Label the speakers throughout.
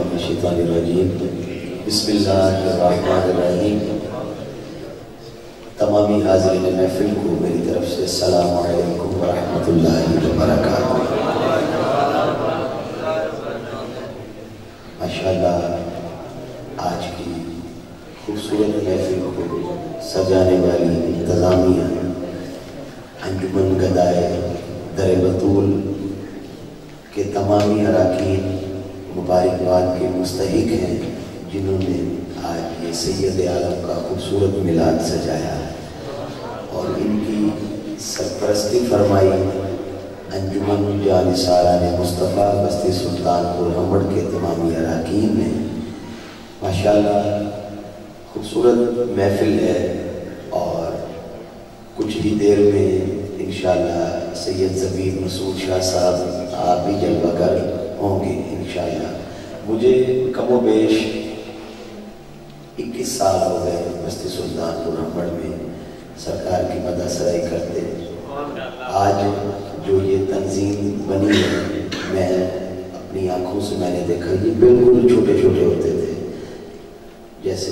Speaker 1: الشیطان الرجیم بسم اللہ الرحمن الرحیم۔ تمامی حاضرین محفل کو میری طرف سے السلام علیکم ورحمۃ اللہ وبرکاتہ۔ ماشاءاللہ آج کی خوبصورت محفل کو سجانے والی انتظامیہ انجمن گدائے در بطول کے تمامی اراکین مبارکباد کے مستحق ہیں، جنہوں نے آج یہ سید عالم کا خوبصورت میلاد سجایا ہے اور ان کی سرپرستی فرمائی انجمن جانثاران مصطفیٰ بستی سلطان پور ہمڑ کے تمامی اراکین نے۔ ماشاءاللہ خوبصورت محفل ہے اور کچھ ہی دیر میں انشاءاللہ سید زبیر مسعود شاہ صاحب آپ بھی جلوہ گر ہوں گے انشاءاللہ۔ مجھے کم و بیش 21 سال ہو گئے بستی سلطان پور ہمڑ میں سرکار کی مدح سرائی کرتے۔ آج جو یہ تنظیم بنی ہے، میں اپنی آنکھوں سے میں نے دیکھا یہ بالکل چھوٹے چھوٹے ہوتے تھے، جیسے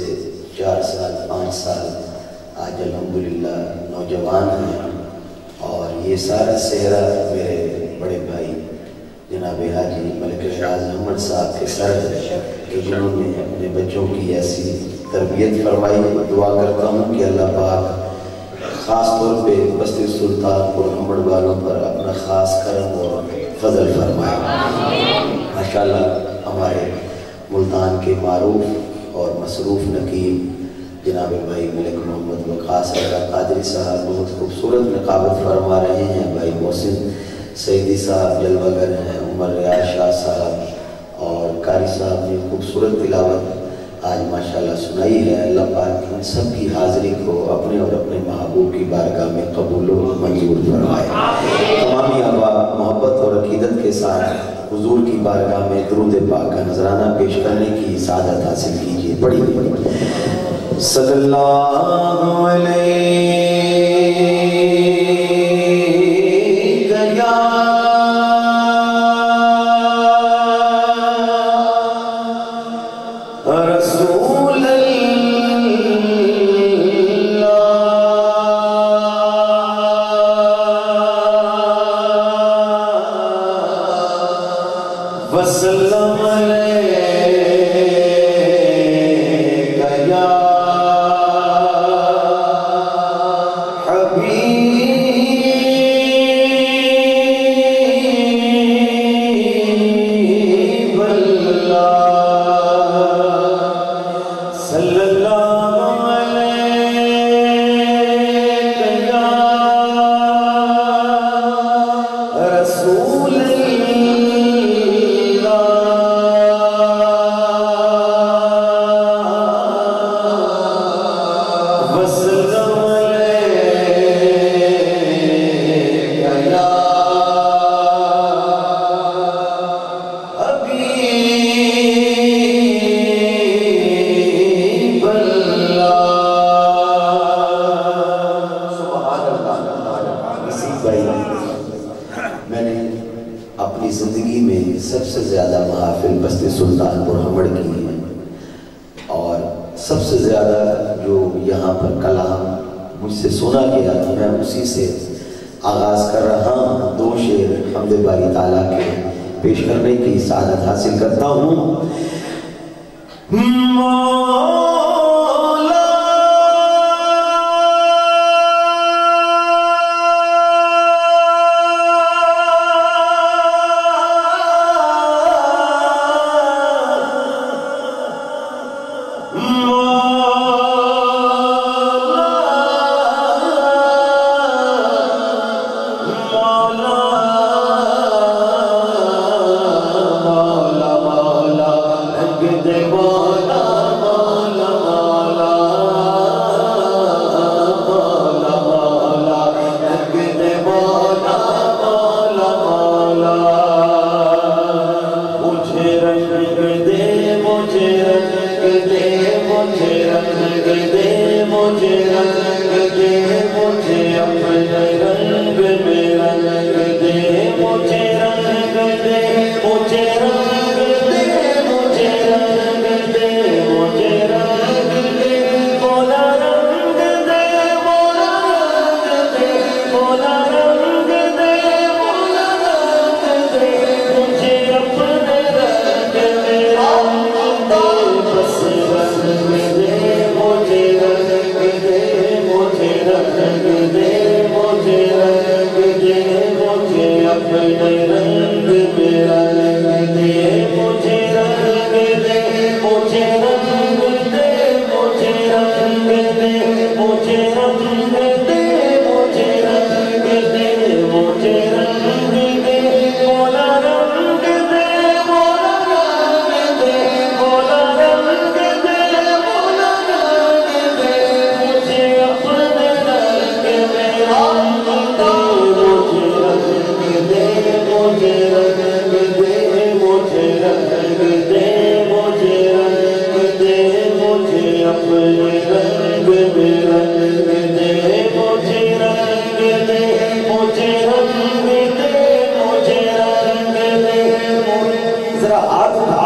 Speaker 1: 4 سال 5 سال، آج الحمدللہ نوجوان ہیں اور یہ سارا صحرا میرے بڑے بھائی جناب حاجی ملک شاز احمد صاحب کے سر ہے کہ جنہوں نے اپنے بچوں کی ایسی تربیت فرمائی۔ دعا کرتا ہوں کہ اللہ پاک خاص طور پہ بستی سلطان پور ہمڑ والوں پر اپنا خاص کرم اور فضل فرمائے۔ ماشاءاللہ ہمارے ملتان کے معروف اور مصروف نقیب جناب بھائی ملک محمد وقاص قادری صاحب بہت خوبصورت نقابت فرما رہے ہیں۔ بھائی محسن سیدی صاحب جلوہ گر ہیں، عمر ریاض شاہ صاحب اور قاری صاحب نے خوبصورت تلاوت آج ماشاءاللہ سنائی ہے۔ اللہ پاک ان سب کی حاضری کو اپنے اور اپنے محبوب کی بارگاہ میں قبول و منظور فرمائے۔ تمامی احباب محبت اور عقیدت کے ساتھ حضور کی بارگاہ میں درود پاک کا نذرانہ پیش کرنے کی سعادت حاصل کیجیے۔ بڑی صلی اللہ علیہ حاصل کرتا ہوں۔
Speaker 2: مولا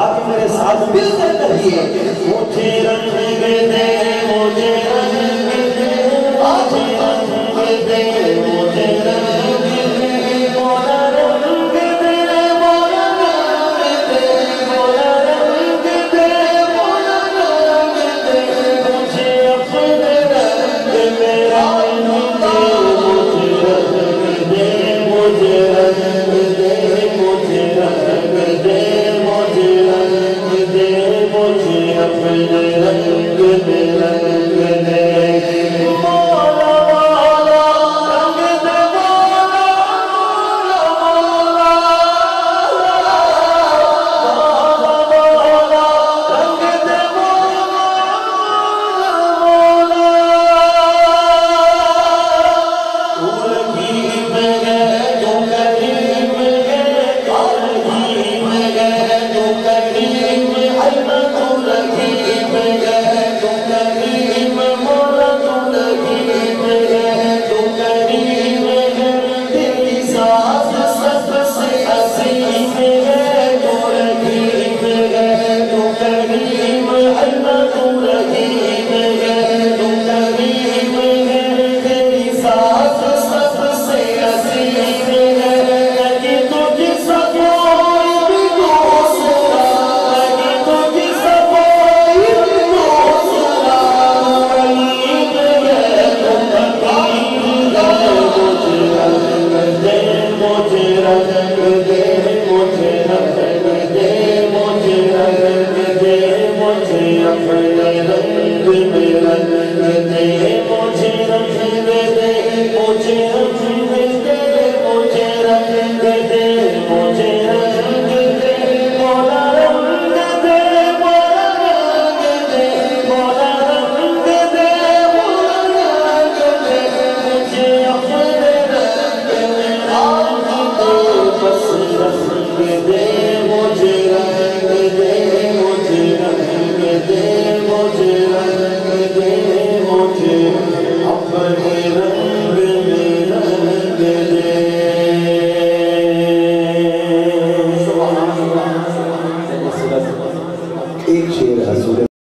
Speaker 1: آج میرے ساتھ مل کر کہیے مجھے رنگ دے مجھے رنگ دے آج رنگ دے مجھے رنگ دے مولا رنگ دے مولا رنگ دے مولا رنگ دے مولا رنگ دے مجھے اپنے رنگ میرا مجھے رنگ دے مجھے رنگ دے مجھے رنگ دے مجھے رنگ دے مجھے اپنے رنگ دے